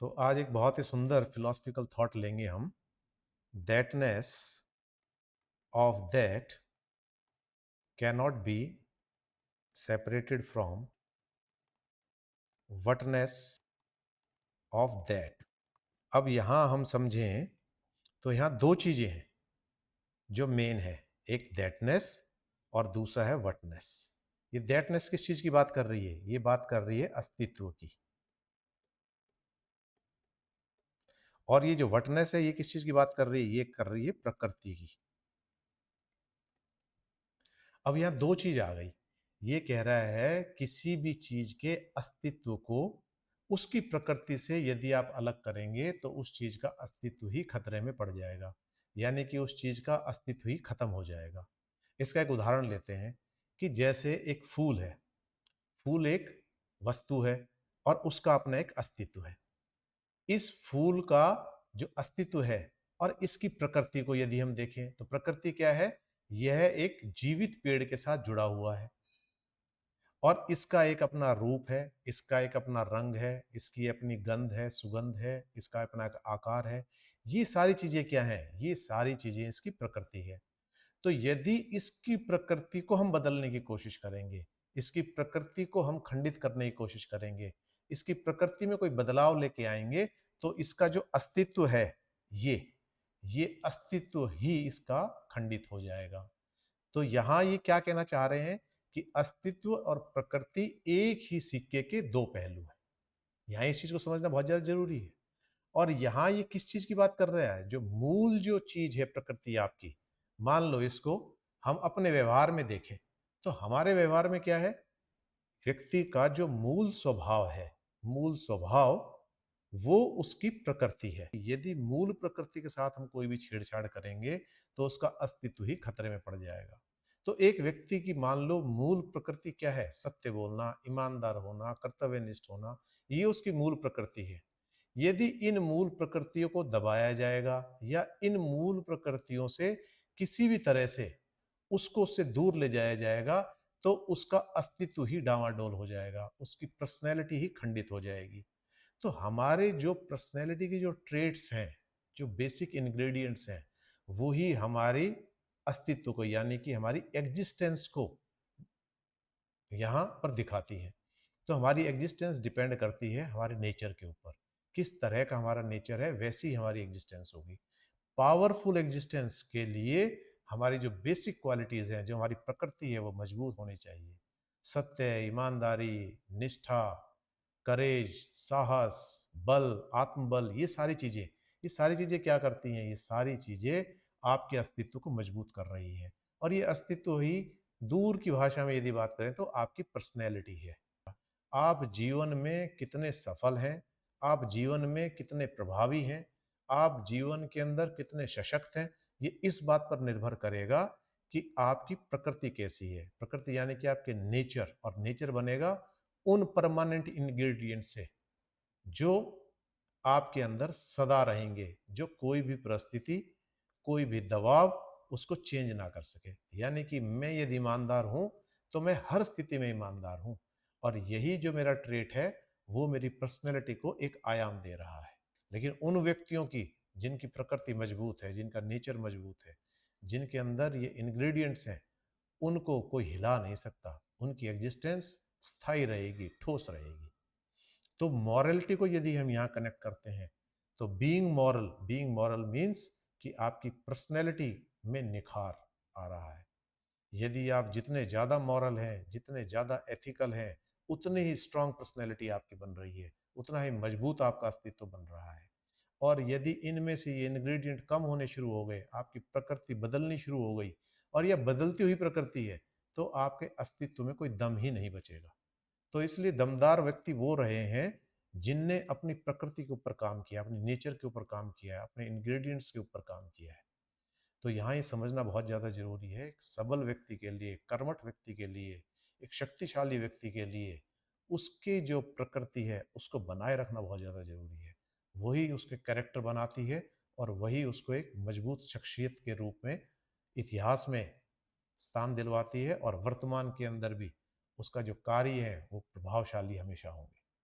तो आज एक बहुत ही सुंदर फिलोसफिकल थॉट लेंगे हम। Thatness of that cannot be separated from whatness of that. अब यहां हम समझें तो यहां दो चीजें हैं जो मेन है, एक दैटनेस और दूसरा है वटनेस। ये दैटनेस किस चीज की बात कर रही है? ये बात कर रही है अस्तित्व की। और ये जो वटनेस है ये किस चीज की बात कर रही है? ये कर रही है प्रकृति की। अब यहां दो चीज आ गई। ये कह रहा है किसी भी चीज के अस्तित्व को उसकी प्रकृति से यदि आप अलग करेंगे तो उस चीज का अस्तित्व ही खतरे में पड़ जाएगा, यानी कि उस चीज का अस्तित्व ही खत्म हो जाएगा। इसका एक उदाहरण लेते हैं कि जैसे एक फूल है। फूल एक वस्तु है और उसका अपना एक अस्तित्व है। इस फूल का जो अस्तित्व है और इसकी प्रकृति को यदि हम देखें तो प्रकृति क्या है? यह एक जीवित पेड़ के साथ जुड़ा हुआ है और इसका एक अपना रूप है, इसका एक अपना रंग है, इसकी अपनी गंध है, सुगंध है, इसका अपना एक आकार है। ये सारी चीजें क्या हैं? ये सारी चीजें इसकी प्रकृति है। तो यदि इसकी प्रकृति को हम बदलने की कोशिश करेंगे, इसकी प्रकृति को हम खंडित करने की कोशिश करेंगे, इसकी प्रकृति में कोई बदलाव लेके आएंगे, तो इसका जो अस्तित्व है ये अस्तित्व ही इसका खंडित हो जाएगा। तो यहां ये क्या कहना चाह रहे हैं कि अस्तित्व और प्रकृति एक ही सिक्के के दो पहलू हैं। यहां इस चीज को समझना बहुत ज्यादा जरूरी है। और यहां ये किस चीज की बात कर रहा है? जो मूल जो चीज है प्रकृति आपकी, मान लो इसको हम अपने व्यवहार में देखें तो हमारे व्यवहार में क्या है? व्यक्ति का जो मूल स्वभाव है, मूल स्वभाव वो उसकी प्रकृति है। यदि मूल प्रकृति के साथ हम कोई भी छेड़छाड़ करेंगे तो उसका अस्तित्व ही खतरे में पड़ जाएगा। तो एक व्यक्ति की मान लो मूल प्रकृति क्या है? सत्य बोलना, ईमानदार होना, कर्तव्यनिष्ठ होना, ये उसकी मूल प्रकृति है। यदि इन मूल प्रकृतियों को दबाया जाएगा या इन मूल प्रकृतियों से किसी भी तरह से उसको उससे दूर ले जाया जाएगा तो उसका अस्तित्व ही डावाडोल हो जाएगा, उसकी पर्सनैलिटी ही खंडित हो जाएगी। तो हमारे जो पर्सनैलिटी की जो ट्रेट्स हैं, जो बेसिक इंग्रेडिएंट्स हैं, वो ही हमारी अस्तित्व को यानी कि हमारी एग्जिस्टेंस को यहाँ पर दिखाती है। तो हमारी एग्जिस्टेंस डिपेंड करती है हमारे नेचर के ऊपर। किस तरह का हमारा नेचर है वैसी ही हमारी एग्जिस्टेंस होगी। पावरफुल एग्जिस्टेंस के लिए हमारी जो बेसिक क्वालिटीज हैं, जो हमारी प्रकृति है, वो मजबूत होनी चाहिए। सत्य, ईमानदारी, निष्ठा, करेज, साहस, बल, आत्मबल, ये सारी चीजें क्या करती हैं? ये सारी चीजें आपके अस्तित्व को मजबूत कर रही हैं। और ये अस्तित्व ही दूर की भाषा में यदि बात करें तो आपकी पर्सनैलिटी है। आप जीवन में कितने सफल हैं, आप जीवन में कितने प्रभावी हैं, आप जीवन के अंदर कितने सशक्त हैं, ये इस बात पर निर्भर करेगा कि आपकी प्रकृति कैसी है। प्रकृति यानी कि आपके नेचर, और नेचर बनेगा उन परमानेंट इंग्रेडिएंट से जो आपके अंदर सदा रहेंगे, जो कोई भी परिस्थिति, कोई भी दबाव उसको चेंज ना कर सके। यानी कि मैं यदि ईमानदार हूं तो मैं हर स्थिति में ईमानदार हूं, और यही जो मेरा ट्रेट है वो मेरी पर्सनैलिटी को एक आयाम दे रहा है। लेकिन उन व्यक्तियों की जिनकी प्रकृति मजबूत है, जिनका नेचर मजबूत है, जिनके अंदर ये इंग्रेडिएंट्स हैं, उनको कोई हिला नहीं सकता। उनकी एग्जिस्टेंस स्थायी रहेगी, ठोस रहेगी। तो मॉरलिटी को यदि हम यहाँ कनेक्ट करते हैं तो बीइंग मॉरल मीन्स कि आपकी पर्सनैलिटी में निखार आ रहा है। यदि आप जितने ज्यादा मॉरल हैं, जितने ज्यादा एथिकल हैं, उतनी ही स्ट्रांग पर्सनैलिटी आपकी बन रही है, उतना ही मजबूत आपका अस्तित्व बन रहा है। और यदि इनमें से ये इंग्रेडिएंट कम होने शुरू हो गए, आपकी प्रकृति बदलनी शुरू हो गई, और यह बदलती हुई प्रकृति है, तो आपके अस्तित्व में कोई दम ही नहीं बचेगा। तो इसलिए दमदार व्यक्ति वो रहे हैं जिनने अपनी प्रकृति के ऊपर काम किया, अपने नेचर के ऊपर काम किया है, अपने इंग्रेडिएंट्स के ऊपर काम किया है। तो यहाँ ये समझना बहुत ज़्यादा जरूरी है। एक सबल व्यक्ति के लिए, कर्मठ व्यक्ति के लिए, एक शक्तिशाली व्यक्ति के लिए उसकी जो प्रकृति है उसको बनाए रखना बहुत ज़्यादा जरूरी है। वही उसके कैरेक्टर बनाती है और वही उसको एक मजबूत शख्सियत के रूप में इतिहास में स्थान दिलवाती है, और वर्तमान के अंदर भी उसका जो कार्य है वो प्रभावशाली हमेशा होंगे।